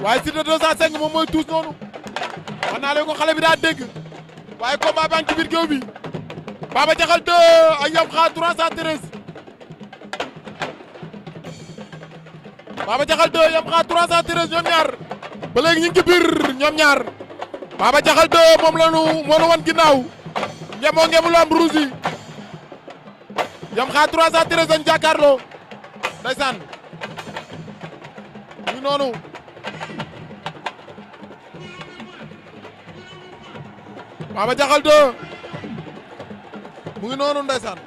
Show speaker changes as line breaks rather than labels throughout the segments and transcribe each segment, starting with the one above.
waaye Siteu 205 moom mooy tuus noonu wax naa leen ko xale bi daa dégg waaye combat baa ngi ci biir géew bi Baba Diakhal 2 ak Yam Kha 313 Baba Diakhal 2 Yam Kha 313 ñoom ñaar ba léegi ñu ngi ci biir ñoom ñaar Baba Diakhal 2 moom la nu wan ginnaaw ngemoo ngemu lu am rouge yi Yam Kha 313 dañu jàkkaarloo ndeysaan ñu noonu Baba Diakhal 2 mu ngi noonu ndeysaan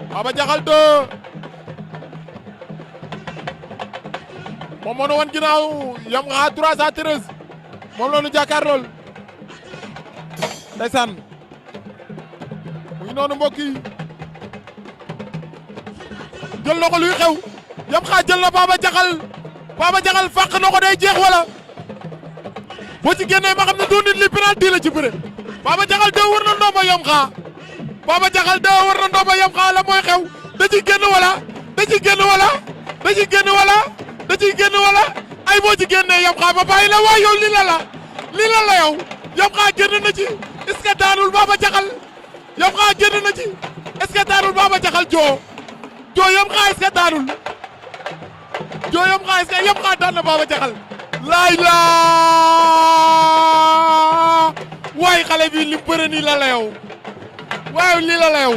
Baba Diakhal 2 moom moo nu wan ginnaaw Yam Kha 313 moom la nu jàkkaarlool ndeysaan mu ngi noonu mbokk yi jël na ko luy xew Yam Kha jël na Baba Diakhal fàq na ko day jeex wala boo ci génnee ma xam ne doo nit li penalty la ci bëre Baba Diakhal 2 war na ndomba Yam Kha Baba Diakhal 2 war na ndomba Yam Kha la mooy xew da ciy génn wala da ciy génn wala da ciy génn wala da ciy génn wala ay boo ci génnee Yam Kha ba bàyyi la waay yow lii la la yow Yam Kha génn na ci est-ce que daanul Baba Diakhal Yam Kha génn na ci est-ce que daanul Baba Diakhal joo Yam Kha est-ce que daanul Yam Kha est-ce que Yam Kha daan na Baba Diakhal laay laa waay xale bi li bëre nii la la yow waaye lii la la yow